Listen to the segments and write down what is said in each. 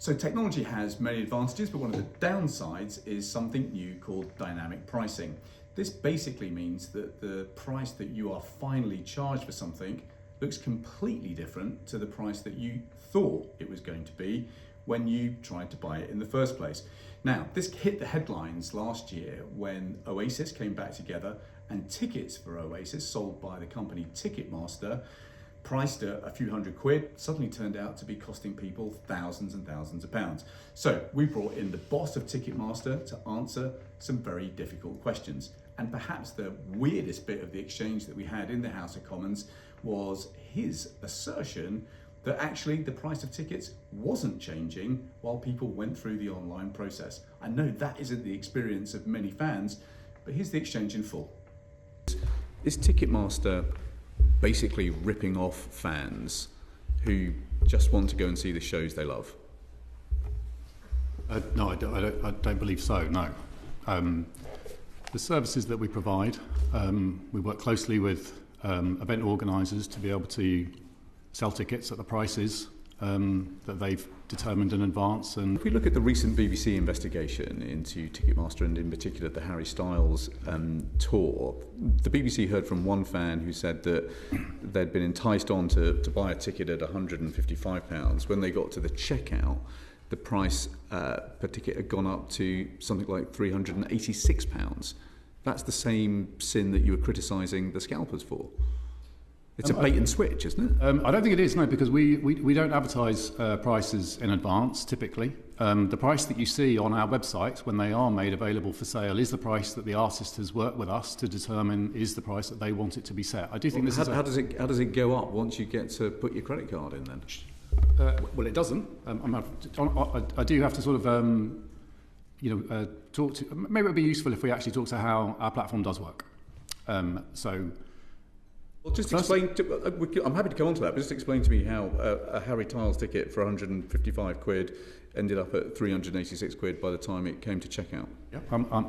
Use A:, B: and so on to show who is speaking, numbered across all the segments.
A: So technology has many advantages, but one of the downsides is something new called dynamic pricing. This basically means that the price that you are finally charged for something looks completely different to the price that you thought it was going to be when you tried to buy it in the first place. Now, this hit the headlines last year when Oasis came back together and tickets for Oasis sold by the company Ticketmaster, priced at a few £100, suddenly turned out to be costing people thousands and thousands of pounds. So we brought in the boss of Ticketmaster to answer some very difficult questions. And perhaps the weirdest bit of the exchange that we had in the House of Commons was his assertion that actually the price of tickets wasn't changing while people went through the online process. I know that isn't the experience of many fans, but here's the exchange in full. Is Ticketmaster basically ripping off fans who just want to go and see the shows they love?
B: No, I don't believe so, no. The services that we provide, we work closely with event organisers to be able to sell tickets at the prices that they've determined in advance. And
A: if we look at the recent BBC investigation into Ticketmaster and in particular the Harry Styles tour, the BBC heard from one fan who said that they'd been enticed on to buy a ticket at £155. When they got to the checkout, the price per ticket had gone up to something like £386. That's the same sin that you were criticising the scalpers for. It's a bait and switch, isn't it?
B: I don't think it is, no, because we don't advertise prices in advance, typically. The price that you see on our website when they are made available for sale is the price that the artist has worked with us to determine is the price that they want it to be set. I do think
A: how does it go up once you get to put your credit card in then?
B: Well, it doesn't. I do have to sort of talk to. Maybe it would be useful if we actually talk to how our platform does work.
A: Well, just explain. I'm happy to come on to that, but just explain to me how a Harry Styles ticket for £155 ended up at £386 by the time it came to checkout.
B: Yeah.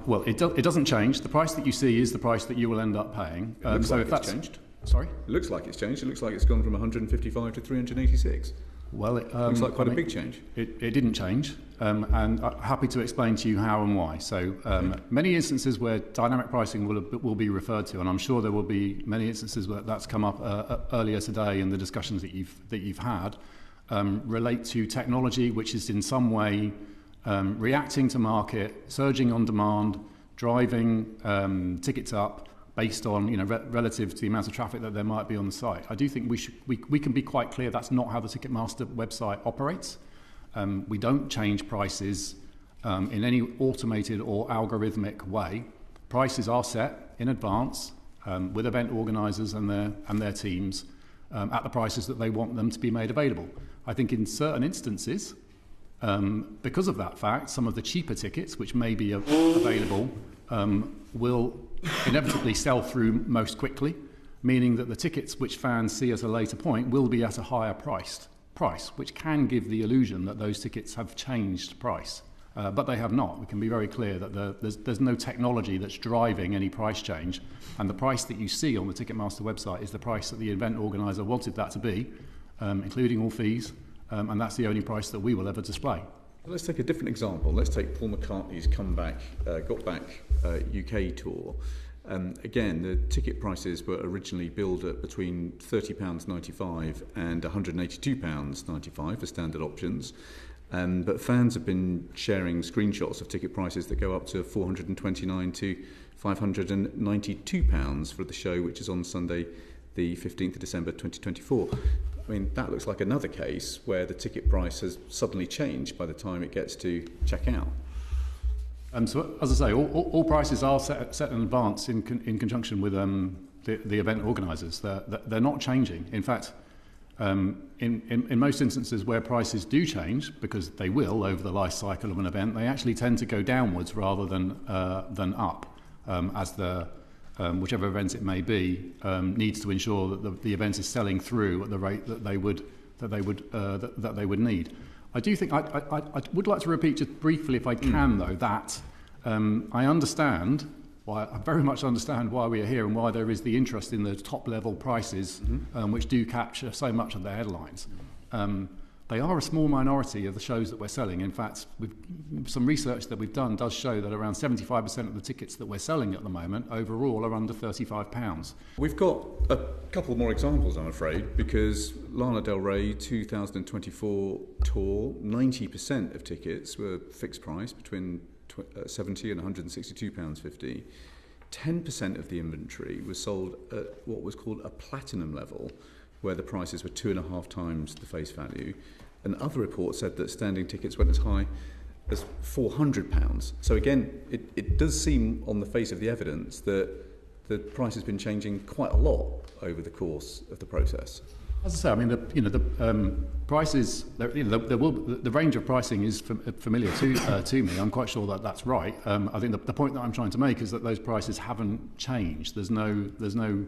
B: Well, it doesn't change. The price that you see is the price that you will end up paying.
A: It looks like it's changed.
B: Sorry?
A: It looks like it's changed. It looks like it's gone from 155 to 386.
B: Well, it
A: looks like quite a big change.
B: It didn't change, and I'm happy to explain to you how and why. So many instances where dynamic pricing will be referred to, and I'm sure there will be many instances where that's come up earlier today in the discussions that you've had, relate to technology which is in some way reacting to market, surging on demand, driving tickets up, based on relative to the amount of traffic that there might be on the site. I do think we can be quite clear that's not how the Ticketmaster website operates. We don't change prices in any automated or algorithmic way. Prices are set in advance with event organisers and their teams at the prices that they want them to be made available. I think in certain instances, because of that fact, some of the cheaper tickets which may be available will inevitably sell through most quickly, meaning that the tickets which fans see at a later point will be at a higher price, which can give the illusion that those tickets have changed price. But they have not. We can be very clear that there's no technology that's driving any price change, and the price that you see on the Ticketmaster website is the price that the event organiser wanted that to be, including all fees, and that's the only price that we will ever display.
A: Let's take a different example. Let's take Paul McCartney's got back UK tour. Again, the ticket prices were originally billed at between £30.95 and £182.95 for standard options. But fans have been sharing screenshots of ticket prices that go up to £429 to £592 for the show, which is on Sunday, the 15th of December 2024. I mean, that looks like another case where the ticket price has suddenly changed by the time it gets to checkout.
B: So, as I say, all prices are set in advance in conjunction with the event organisers. They're not changing. In fact, in most instances where prices do change, because they will over the life cycle of an event, they actually tend to go downwards rather than up, as whichever event it may be needs to ensure that the event is selling through at the rate that they would need. I do think I would like to repeat just briefly, if I can, though, that I very much understand why we are here and why there is the interest in the top level prices, which do capture so much of the headlines. they are a small minority of the shows that we're selling. In fact, some research that we've done does show that around 75% of the tickets that we're selling at the moment overall are under £35.
A: We've got a couple more examples, I'm afraid, because Lana Del Rey 2024 tour, 90% of tickets were fixed price between £70 and £162.50. 10% of the inventory was sold at what was called a platinum level, where the prices were 2.5 times the face value. And other reports said that standing tickets went as high as £400. So again, it does seem on the face of the evidence that the price has been changing quite a lot over the course of the process.
B: As I say, I mean, the prices, the range of pricing is familiar to me. I'm quite sure that that's right. I think the point that I'm trying to make is that those prices haven't changed. There's no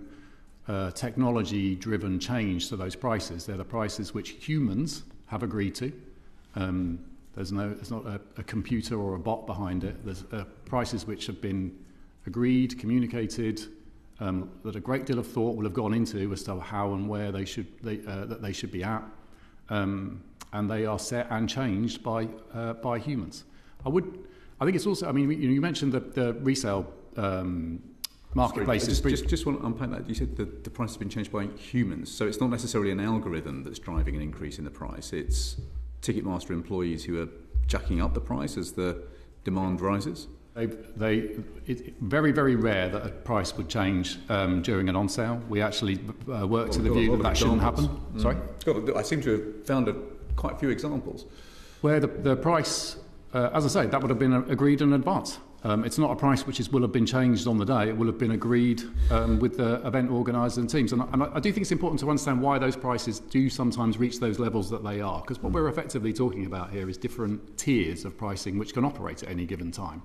B: technology-driven change to those prices. They're the prices which humans have agreed to. There's not a computer or a bot behind it. There's prices which have been agreed, communicated, that a great deal of thought will have gone into as to how and where they should be at, and they are set and changed by humans. I think it's also. I mean, you mentioned the resale marketplaces.
A: Just want to unpack that. You said that the price has been changed by humans, so it's not necessarily an algorithm that's driving an increase in the price. It's Ticketmaster employees who are jacking up the price as the demand rises.
B: It's very, very rare that a price would change during an on-sale. We actually work to the view that shouldn't happen. Sorry?
A: I seem to have found quite a few examples.
B: Where the price, as I say, that would have been agreed in advance. It's not a price which will have been changed on the day. It will have been agreed with the event organisers and teams. And I do think it's important to understand why those prices do sometimes reach those levels that they are. Because what we're effectively talking about here is different tiers of pricing which can operate at any given time.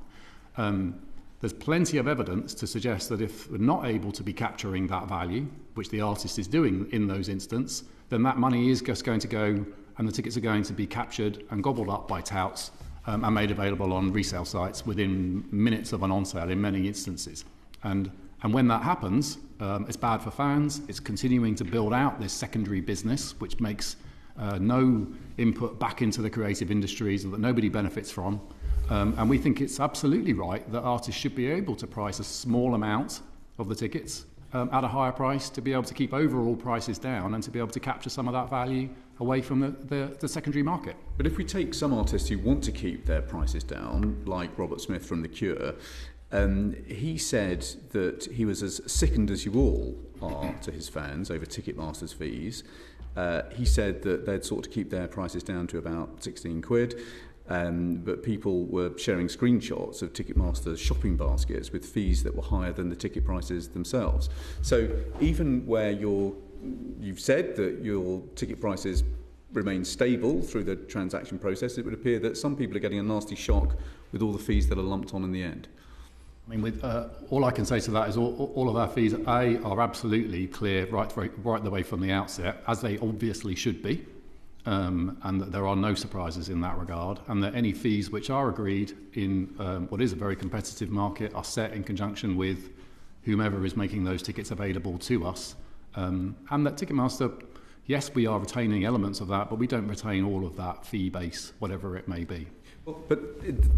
B: There's plenty of evidence to suggest that if we're not able to be capturing that value, which the artist is doing in those instances, then that money is just going to go and the tickets are going to be captured and gobbled up by touts and made available on resale sites within minutes of an on-sale in many instances. And when that happens, it's bad for fans. It's continuing to build out this secondary business, which makes no input back into the creative industries that nobody benefits from. And we think it's absolutely right that artists should be able to price a small amount of the tickets at a higher price to be able to keep overall prices down and to be able to capture some of that value away from the secondary market.
A: But if we take some artists who want to keep their prices down, like Robert Smith from The Cure, he said that he was as sickened as you all are to his fans over Ticketmaster's fees. He said that they'd sought to keep their prices down to about 16 quid. But people were sharing screenshots of Ticketmaster's shopping baskets with fees that were higher than the ticket prices themselves. So even where you've said that your ticket prices remain stable through the transaction process, it would appear that some people are getting a nasty shock with all the fees that are lumped on in the end.
B: I mean, all I can say to that is all of our fees, are absolutely clear right the way from the outset, as they obviously should be. And that there are no surprises in that regard, and that any fees which are agreed in what is a very competitive market are set in conjunction with whomever is making those tickets available to us. And that Ticketmaster, yes, we are retaining elements of that, but we don't retain all of that fee base, whatever it may be.
A: Well, but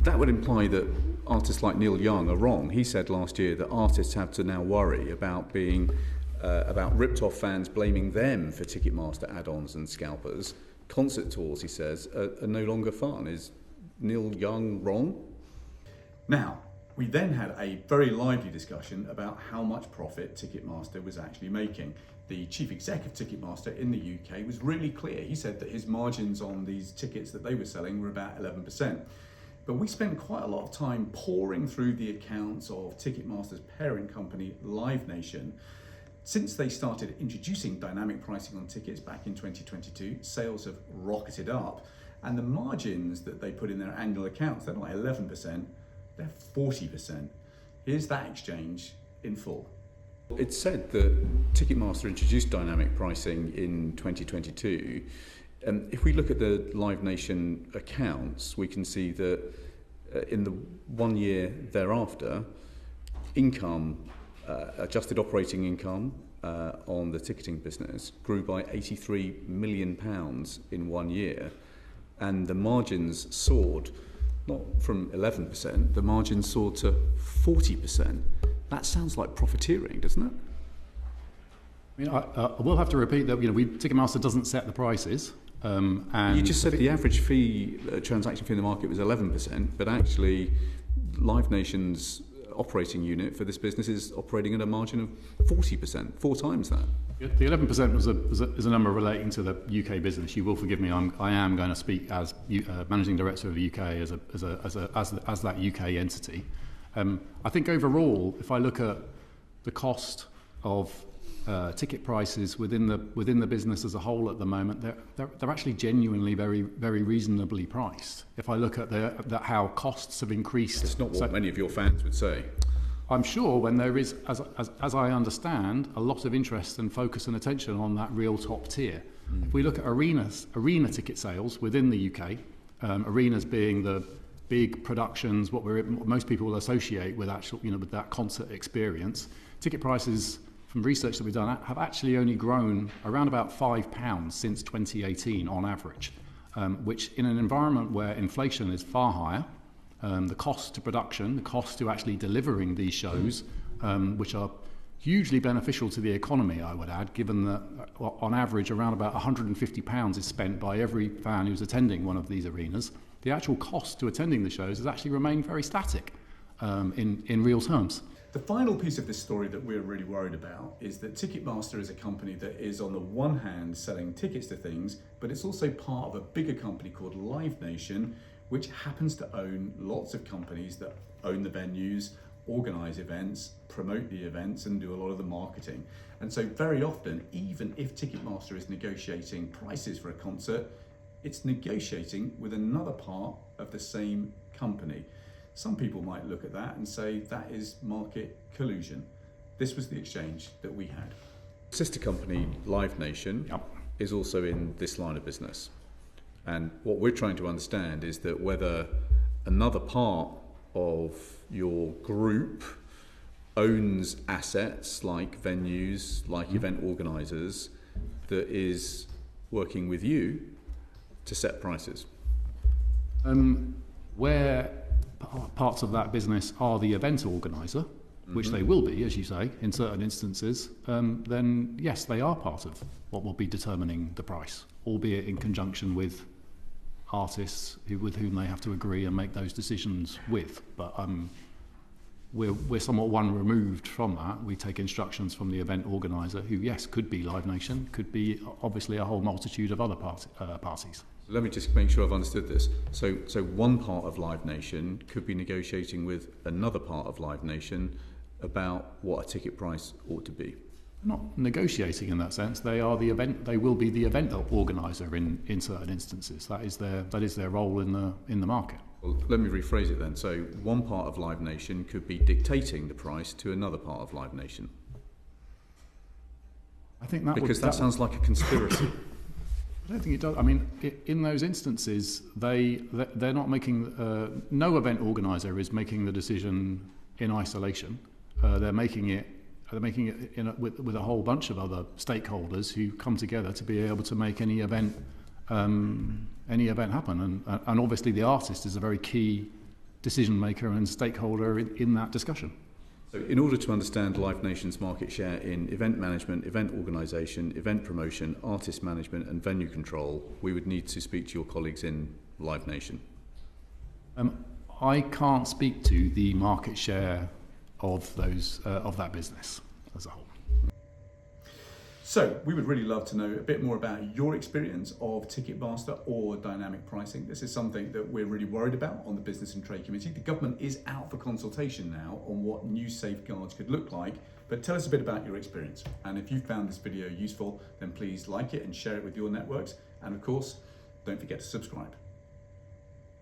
A: that would imply that artists like Neil Young are wrong. He said last year that artists have to now worry about being about ripped-off fans blaming them for Ticketmaster add-ons and scalpers. Concert tours, he says, are no longer fun. Is Neil Young wrong? Now, we then had a very lively discussion about how much profit Ticketmaster was actually making. The chief exec of Ticketmaster in the UK was really clear. He said that his margins on these tickets that they were selling were about 11%. But we spent quite a lot of time poring through the accounts of Ticketmaster's parent company, Live Nation. Since they started introducing dynamic pricing on tickets back in 2022, sales have rocketed up, and the margins that they put in their annual accounts, they're not 11%, they're 40%. Here's that exchange in full. It's said that Ticketmaster introduced dynamic pricing in 2022. If we look at the Live Nation accounts, we can see that in the 1 year thereafter, income, adjusted operating income on the ticketing business grew by £83 million in 1 year, and the margins soared, not from 11%, the margins soared to 40%. That sounds like profiteering, doesn't it?
B: I mean, I will have to repeat that Ticketmaster doesn't set the prices. And
A: you just said the average fee, transaction fee in the market was 11%, but actually Live Nation's operating unit for this business is operating at a margin of 40%, 4 times that.
B: The 11% is a number relating to the UK business. You will forgive me. I am going to speak as managing director of the UK as that UK entity. I think overall, if I look at the cost of ticket prices within the business as a whole at the moment, they're actually genuinely very, very reasonably priced. If I look at how costs have increased,
A: it's not what many of your fans would say.
B: I'm sure when there is, as I understand, a lot of interest and focus and attention on that real top tier. If we look at arena ticket sales within the UK, arenas being the big productions, what most people will associate with with that concert experience, ticket prices from research that we've done have actually only grown around about £5 since 2018 on average, which in an environment where inflation is far higher, the cost to production, the cost to actually delivering these shows, which are hugely beneficial to the economy, I would add, given that on average around about £150 is spent by every fan who's attending one of these arenas. The actual cost to attending the shows has actually remained very static in real terms.
A: The final piece of this story that we're really worried about is that Ticketmaster is a company that is on the one hand selling tickets to things, but it's also part of a bigger company called Live Nation, which happens to own lots of companies that own the venues, organise events, promote the events and do a lot of the marketing. And so very often, even if Ticketmaster is negotiating prices for a concert, it's negotiating with another part of the same company. Some people might look at that and say that is market collusion. This was the exchange that we had. Sister company Live Nation is also in this line of business. And what we're trying to understand is that whether another part of your group owns assets like venues, like event organisers, that is working with you to set prices.
B: Where parts of that business are the event organiser, which they will be, as you say, in certain instances, then yes, they are part of what will be determining the price, albeit in conjunction with artists with whom they have to agree and make those decisions with. But we're somewhat one removed from that. We take instructions from the event organiser, who, yes, could be Live Nation, could be obviously a whole multitude of other parties.
A: Let me just make sure I've understood this. So one part of Live Nation could be negotiating with another part of Live Nation about what a ticket price ought to be.
B: Not negotiating in that sense. They are the event. They will be the event organizer in certain instances. That is their role in the market.
A: Well, let me rephrase it then. So one part of Live Nation could be dictating the price to another part of Live Nation.
B: I think that
A: that sounds like a conspiracy.
B: I don't think it does. I mean, in those instances, they're not making. No event organizer is making the decision in isolation. They're making it with a whole bunch of other stakeholders who come together to be able to make any event happen. And obviously the artist is a very key decision maker and stakeholder in that discussion.
A: So in order to understand Live Nation's market share in event management, event organisation, event promotion, artist management and venue control, we would need to speak to your colleagues in Live Nation.
B: I can't speak to the market share of that business as a whole.
A: So we would really love to know a bit more about your experience of Ticketmaster or dynamic pricing. This is something that we're really worried about on the Business and Trade Committee. The government is out for consultation now on what new safeguards could look like, but tell us a bit about your experience. And if you found this video useful, then please like it and share it with your networks. And of course, don't forget to subscribe.